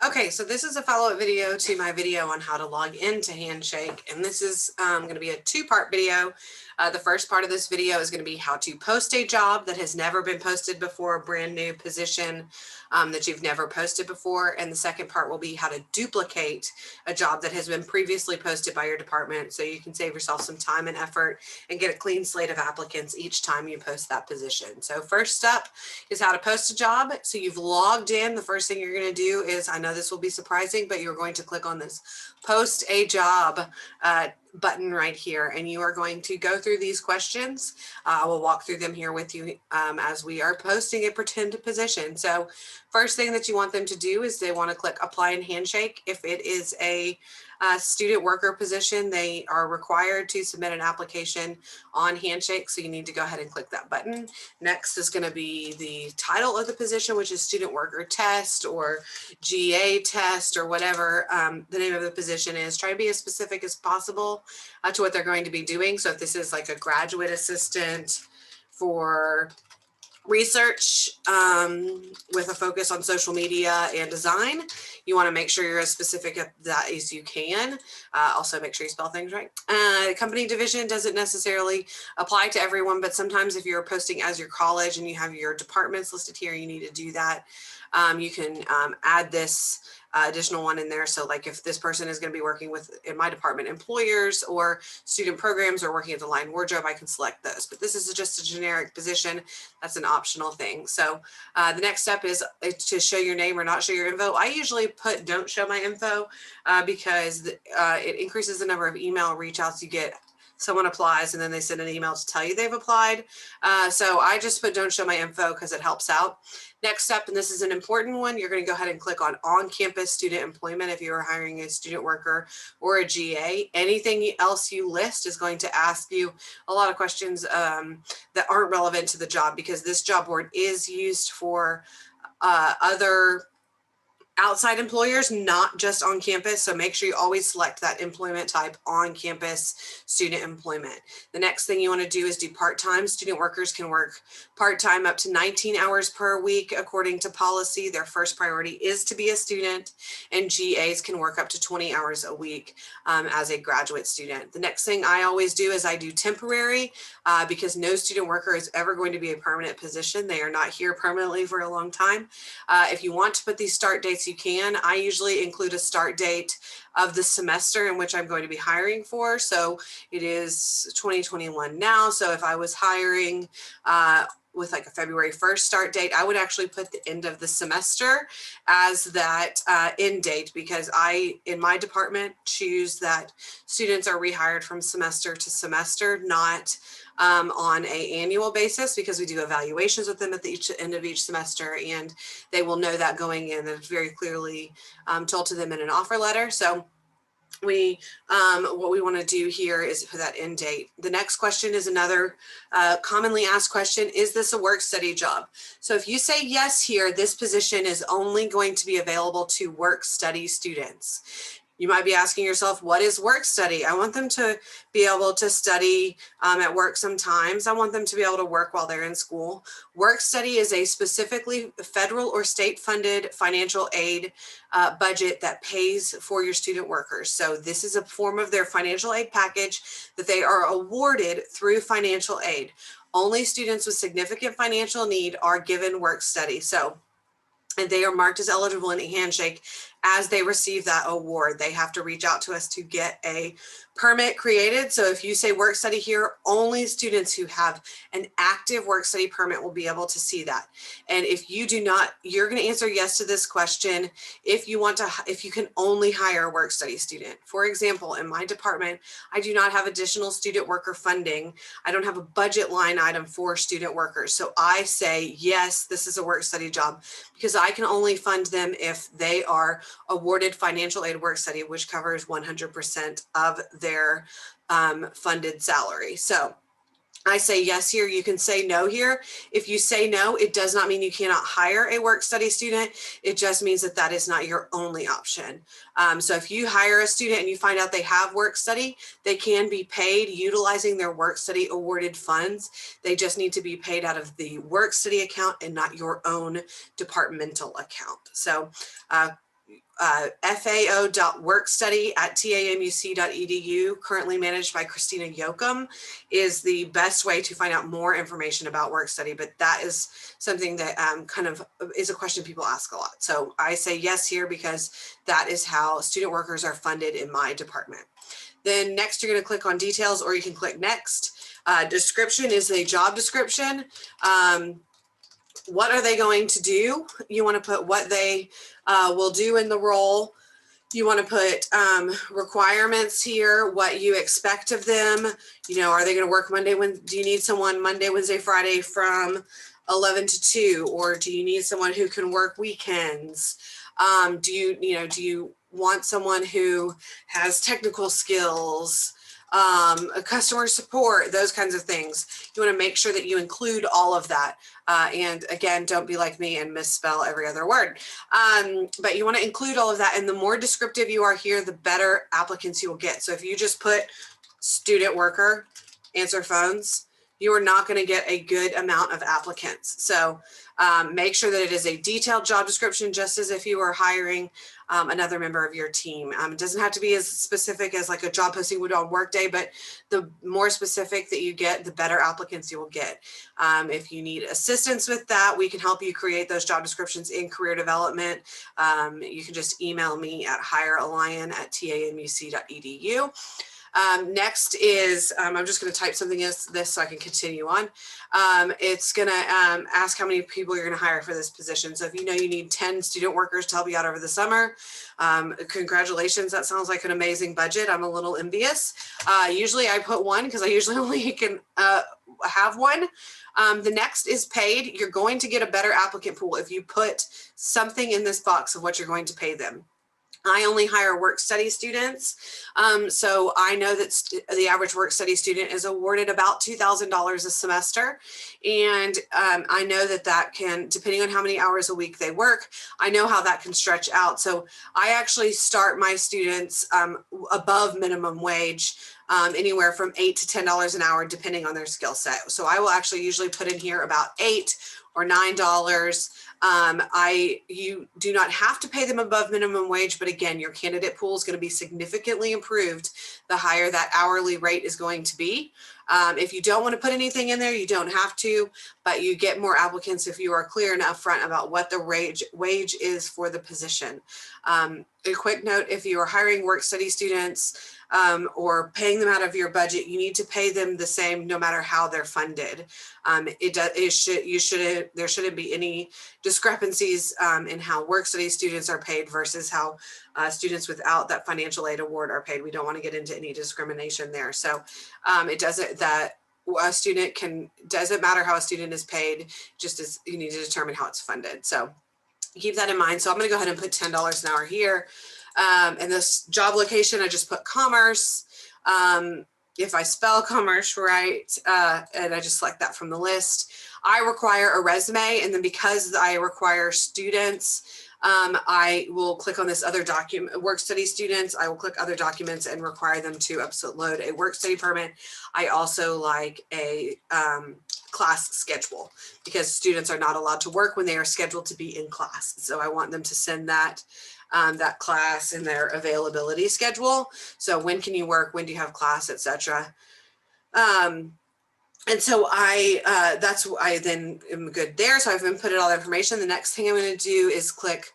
Okay, so this is a follow-up video to my video on how to log into Handshake, and this is going to be a two-part video. The first part of this video is going to be how to post a job that has never been posted before, a brand new position that you've never posted before, and the second part will be how to duplicate a job that has been previously posted by your department so you can save yourself some time and effort and get a clean slate of applicants each time you post that position. So first up is how to post a job. So you've logged in. The first thing you're going to do is, I know this will be surprising, but you're going to click on this post a job button right here, and you are going to go through these questions. I will walk through them here with you as we are posting a pretend position. So first thing that you want them to do is they want to click apply in Handshake. If it is a student worker position, they are required to submit an application on Handshake, so you need to go ahead and click that button. Next is going to be the title of the position, which is student worker test or GA test or whatever the name of the position is. Try to be as specific as possible to what they're going to be doing. So if this is like a graduate assistant for research with a focus on social media and design, you want to make sure you're as specific at that as you can. Also make sure you spell things right. Company division doesn't necessarily apply to everyone, but sometimes if you're posting as your college and you have your departments listed here, you need to do that. You can add this additional one in there. So like if this person is going to be working with, in my department, employers or student programs or working at the line wardrobe, I can select those. But this is just a generic position. That's an optional thing. So the next step is to show your name or not show your info. I usually put don't show my info because it increases the number of email reach outs you get. Someone applies and then they send an email to tell you they've applied. So I just put don't show my info because it helps out. Next step, and this is an important one, you're going to go ahead and click on campus student employment if you are hiring a student worker or a GA. Anything else you list is going to ask you a lot of questions that aren't relevant to the job, because this job board is used for other outside employers, not just on campus. So make sure you always select that employment type on campus student employment. The next thing you want to do is do part-time. Student workers can work part-time up to 19 hours per week according to policy. Their first priority is to be a student, and GAs can work up to 20 hours a week as a graduate student. The next thing I always do is I do temporary because no student worker is ever going to be a permanent position. They are not here permanently for a long time. If you want to put these start dates, you can. I usually include a start date of the semester in which I'm going to be hiring for. So it is 2021 now. So if I was hiring with like a February 1st start date, I would actually put the end of the semester as that end date, because I, in my department, choose that students are rehired from semester to semester, not on a annual basis, because we do evaluations with them at the end of each semester, and they will know that going in. It's very clearly told to them in an offer letter. So what we want to do here is put that end date. The next question is another commonly asked question. Is this a work study job? So if you say yes here, this position is only going to be available to work study students. You might be asking yourself, what is work study? I want them to be able to study at work sometimes. I want them to be able to work while they're in school. Work study is a specifically federal or state funded financial aid budget that pays for your student workers. So this is a form of their financial aid package that they are awarded through financial aid. Only students with significant financial need are given work study. So, and they are marked as eligible in a Handshake as they receive that award. They have to reach out to us to get a permit created. So if you say work study here, only students who have an active work study permit will be able to see that. And if you do not, you're going to answer yes to this question if you want to, if you can only hire a work study student. For example, in my department, I do not have additional student worker funding. I don't have a budget line item for student workers. So I say, yes, this is a work study job, because I can only fund them if they are awarded financial aid work study, which covers 100% of their funded salary. So I say yes here, you can say no here. If you say no, it does not mean you cannot hire a work study student. It just means that that is not your only option. So if you hire a student and you find out they have work study, they can be paid utilizing their work study awarded funds. They just need to be paid out of the work study account and not your own departmental account. So fao.workstudy@tamuc.edu, currently managed by Christina Yoakum, is the best way to find out more information about work study. But that is something that kind of is a question people ask a lot. So I say yes here because that is how student workers are funded in my department. Then next, you're going to click on details, or you can click next. Description is a job description. What are they going to do? You want to put what they will do in the role. You want to put requirements here, what you expect of them. You know, are they going to work Monday? Do you need someone Monday, Wednesday, Friday from 11 to 2? Or do you need someone who can work weekends? Do you want someone who has technical skills, a customer support, those kinds of things? You want to make sure that you include all of that. And again, don't be like me and misspell every other word. But you want to include all of that. And the more descriptive you are here, the better applicants you will get. So if you just put student worker, answer phones, you are not going to get a good amount of applicants. So make sure that it is a detailed job description, just as if you were hiring another member of your team. It doesn't have to be as specific as like a job posting would on Workday, but the more specific that you get, the better applicants you will get. If you need assistance with that, we can help you create those job descriptions in career development. You can just email me at hirealion@tamuc.edu. Next is, I'm just going to type something as this so I can continue on. It's going to ask how many people you're going to hire for this position. So if you know you need 10 student workers to help you out over the summer, congratulations. That sounds like an amazing budget. I'm a little envious. Usually I put one because I usually only can have one. The next is paid. You're going to get a better applicant pool if you put something in this box of what you're going to pay them. I only hire work study students. So I know that the average work study student is awarded about $2,000 a semester. And I know that that can, depending on how many hours a week they work, I know how that can stretch out. So I actually start my students above minimum wage, anywhere from $8 to $10 an hour, depending on their skill set. So I will actually usually put in here about $8 or $9. You do not have to pay them above minimum wage, but again, your candidate pool is going to be significantly improved the higher that hourly rate is going to be. If you don't want to put anything in there, you don't have to, but you get more applicants if you are clear and upfront about what the wage is for the position. A quick note, if you are hiring work study students, or paying them out of your budget, you need to pay them the same no matter how they're funded. There shouldn't be any discrepancies in how work study students are paid versus how students without that financial aid award are paid. We don't want to get into any discrimination there. So doesn't matter how a student is paid, just as you need to determine how it's funded. So keep that in mind. So I'm going to go ahead and put $10 an hour here. And this job location, I just put commerce. If I spell commerce right, and I just select that from the list, I require a resume. And then because I require students, I will click on this other document, work study students. I will click other documents and require them to upload a work study permit. I also like a class schedule, because students are not allowed to work when they are scheduled to be in class. So I want them to send that class in their availability schedule. So when can you work? When do you have class, etc. And so I then am good there. So I've inputted all the information. The next thing I'm going to do is click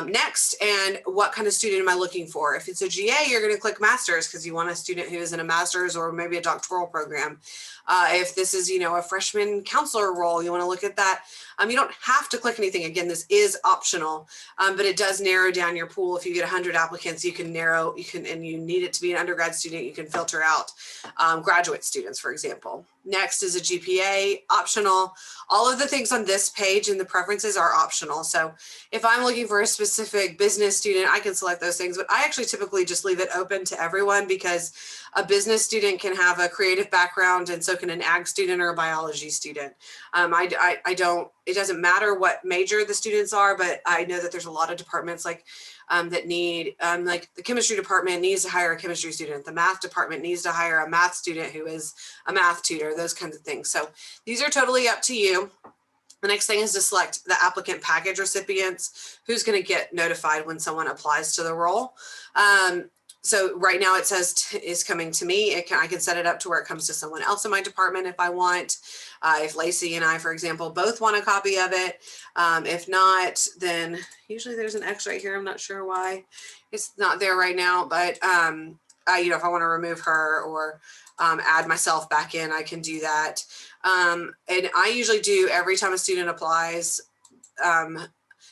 next. And what kind of student am I looking for? If it's a GA, you're going to click master's because you want a student who is in a master's or maybe a doctoral program. If this is, a freshman counselor role, you want to look at that. You don't have to click anything. Again, this is optional, but it does narrow down your pool. If you get 100 applicants, and you need it to be an undergrad student, you can filter out graduate students, for example. Next is a GPA, optional. All of the things on this page and the preferences are optional. So if I'm looking for a specific business student, I can select those things, but I actually typically just leave it open to everyone, because a business student can have a creative background, and so can an ag student or a biology student. It doesn't matter what major the students are, but I know that there's a lot of departments that need, like the chemistry department needs to hire a chemistry student. The math department needs to hire a math student who is a math tutor, those kinds of things. So these are totally up to you. The next thing is to select the applicant package recipients, who's going to get notified when someone applies to the role. So right now it says is coming to me. I can set it up to where it comes to someone else in my department if I want. If Lacey and I, for example, both want a copy of it. If not, then usually there's an X right here. I'm not sure why it's not there right now, but if I want to remove her or add myself back in, I can do that. And I usually do every time a student applies,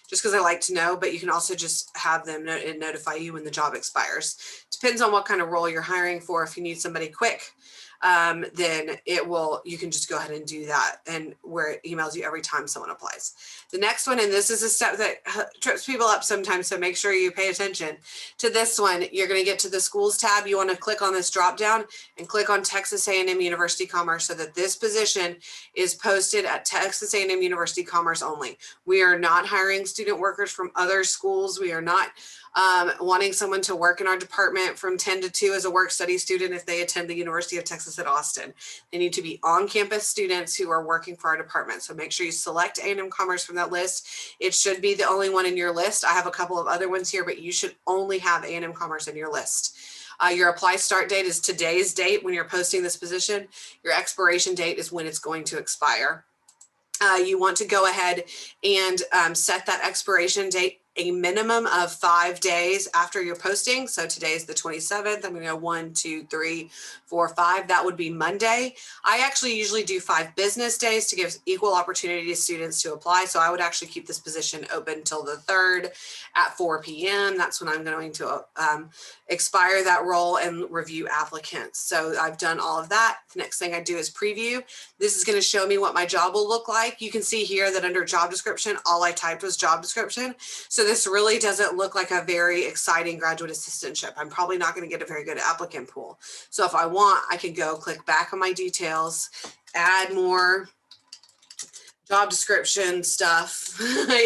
just because I like to know, but you can also just have them notify you when the job expires. Depends on what kind of role you're hiring for. If you need somebody quick, then you can just go ahead and do that, and where it emails you every time someone applies. The next one, and this is a step that trips people up sometimes, so make sure you pay attention to this one. You're going to get to the schools tab. You want to click on this drop down and click on Texas A&M University Commerce, so that this position is posted at Texas A&M University Commerce only. We are not hiring student workers from other schools. We are not wanting someone to work in our department from 10 to 2 as a work study student if they attend the University of Texas at Austin. They need to be on-campus students who are working for our department. So make sure you select A&M Commerce from that list. It should be the only one in your list. I have a couple of other ones here, but you should only have A&M Commerce in your list. Your apply start date is today's date when you're posting this position. Your expiration date is when it's going to expire. You want to go ahead and set that expiration date a minimum of 5 days after your posting. So today is the 27th. I'm going to go 1, 2, 3, 4, 5. That would be Monday. I actually usually do 5 business days to give equal opportunity to students to apply. So I would actually keep this position open till the 3rd at 4 p.m. That's when I'm going to expire that role and review applicants. So I've done all of that. The next thing I do is preview. This is going to show me what my job will look like. You can see here that under job description, all I typed was job description. So this really doesn't look like a very exciting graduate assistantship. I'm probably not going to get a very good applicant pool. So if I want, I can go click back on my details, add more job description stuff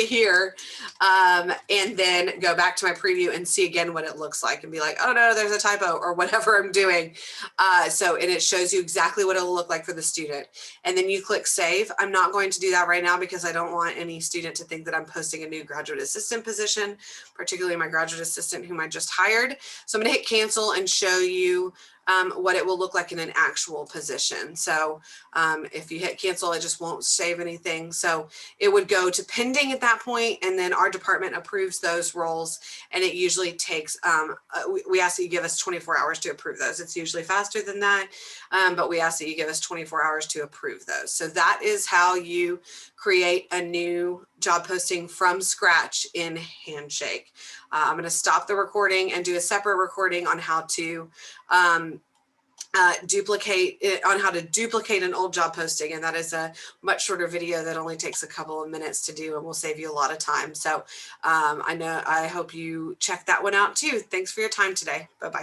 here, and then go back to my preview and see again what it looks like and be like, oh no, there's a typo or whatever I'm doing. And it shows you exactly what it'll look like for the student. And then you click save. I'm not going to do that right now because I don't want any student to think that I'm posting a new graduate assistant position, particularly my graduate assistant whom I just hired. So I'm gonna hit cancel and show you what it will look like in an actual position. So if you hit cancel, it just won't save anything. So it would go to pending at that point, and then our department approves those roles. And it usually takes, we ask that you give us 24 hours to approve those. It's usually faster than that, but we ask that you give us 24 hours to approve those. So that is how you create a new job posting from scratch in Handshake. I'm going to stop the recording and do a separate recording on how to duplicate an old job posting, and that is a much shorter video that only takes a couple of minutes to do and will save you a lot of time. So I hope you check that one out too. Thanks for your time today. Bye-bye.